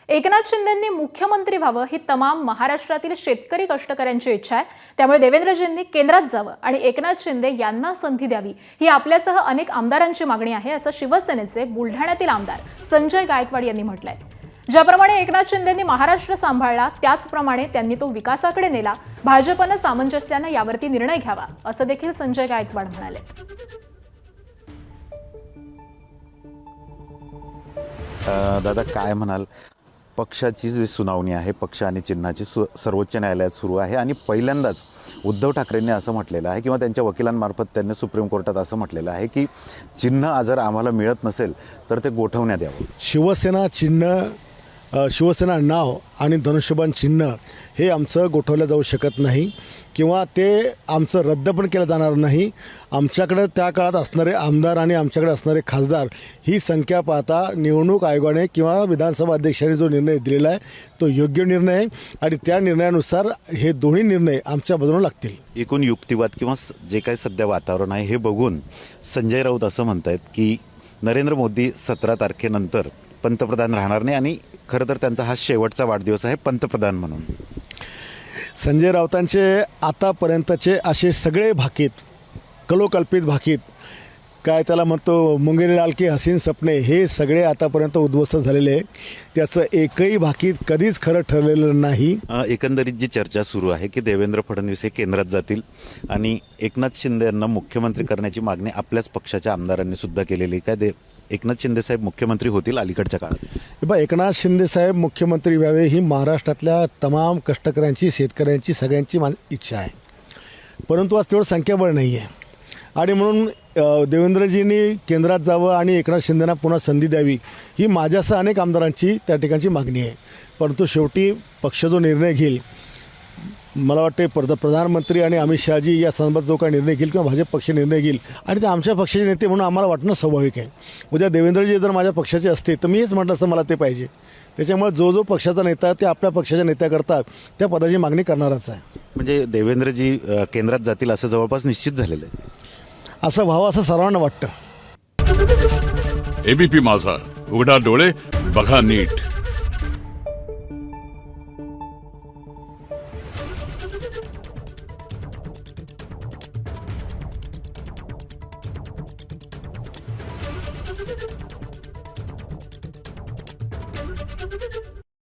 एकनाथ शिंदेंनी मुख्यमंत्री व्हावं ही तमाम महाराष्ट्रातील शेतकरी कष्टकऱ्यांची इच्छा आहे। त्यामुळे देवेंद्रजींनी केंद्रात जावं आणि एकनाथ शिंदे यांना संधी द्यावी ही आपल्यासह अनेक आमदारांची मागणी आहे, असं शिवसेनेचे बुलढाण्यातील आमदार संजय गायकवाड यांनी म्हटलंय। ज्याप्रमाणे एकनाथ शिंदेंनी महाराष्ट्र सांभाळला त्याचप्रमाणे त्यांनी तो विकासाकडे नेला। भाजपनं सामंजस्याने यावरती निर्णय घ्यावा असं देखील संजय गायकवाड म्हणाले। दादा काय म्हणाल, पक्षाची जी सुनावणी आहे पक्ष आणि चिन्हाची सर्वोच्च न्यायालयात सुरू आहे आणि पहिल्यांदाच उद्धव ठाकरेंनी असं म्हटलेलं आहे किंवा त्यांच्या वकिलांमार्फत त्यांनी सुप्रीम कोर्टात असं म्हटलेलं आहे की चिन्ह जर आम्हाला मिळत नसेल तर ते गोठवण्यात यावं। शिवसेना चिन्ह, शिवसेना नाव आणि धनुष्यबाण चिन्ह हे आमचं गोठवलं जाऊ शकत नाही किंवा ते आमचं रद्द पण केलं जाणार नाही। आमच्याकडे त्या काळात असणारे आमदार आणि आमच्याकडे असणारे खासदार ही संख्या पाहता निवडणूक आयोगाने किंवा विधानसभा अध्यक्षांनी जो निर्णय दिलेला आहे तो योग्य निर्णय आहे आणि त्या निर्णयानुसार हे दोन्ही निर्णय आमच्या बाजूने लागतील। एकूण युक्तिवाद किंवा जे काही सध्या वातावरण आहे हे बघून संजय राऊत असं म्हणतायत की नरेंद्र मोदी 17 तारखेनंतर पंतप्रधान राहणार नाही आणि खरं तर त्यांचा हा शेवटचा वाढदिवस आहे पंतप्रधान म्हणून। संजय राऊतांचे आतापर्यंतचे असे सगळे भाकीत, कलोकल्पित भाकीत, काय त्याला म्हणतो मुंगेरीलाल की हसीन सपने, हे सगळे आतापर्यंत उद्ध्वस्त झालेले आहे। त्याचं एकही भाकीत कधीच खरं ठरलेलं नाही। एकंदरीत जी चर्चा सुरू आहे की देवेंद्र फडणवीस हे केंद्रात जातील आणि एकनाथ शिंदे यांना मुख्यमंत्री करण्याची मागणी आपल्याच पक्षाच्या आमदारांनी सुद्धा केलेली, काय एकनाथ शिंदे साहेब मुख्यमंत्री होतील अलीकडच्या काळात? एकनाथ शिंदे साहेब मुख्यमंत्री व्हावे ही महाराष्ट्रातल्या तमाम कष्टकऱ्यांची, शेतकऱ्यांची, सगळ्यांची इच्छा आहे, परंतु आज तेवढं संख्याबळ नाही आहे आणि म्हणून देवेंद्रजींनी केंद्रात जावं आणि एकनाथ शिंदेंना पुन्हा संधी द्यावी ही माझ्यासह अनेक आमदारांची त्या ठिकाणची मागणी आहे। परंतु शेवटी पक्ष जो निर्णय घेईल, मला वाटते प्रधानमंत्री आणि अमित शहाजी या संदर्भात जो काही निर्णय घेईल किंवा भाजप पक्ष निर्णय घेईल आणि ते आमच्या पक्षाचे नेते म्हणून आम्हाला वाटणं स्वाभाविक आहे। उद्या देवेंद्रजी जर माझ्या पक्षाचे असते तर मी हेच म्हटलं असतं मला ते पाहिजे। त्याच्यामुळे जो पक्षाचा नेता ते आपल्या पक्षाच्या नेत्याकरता त्या पदाची मागणी करणारच आहे। म्हणजे देवेंद्रजी केंद्रात जातील असं जवळपास निश्चित झालेलं आहे, असं व्हावं असं सर्वांना वाटतं। एबीपी माझा, उघडा डोळे बघा नीट।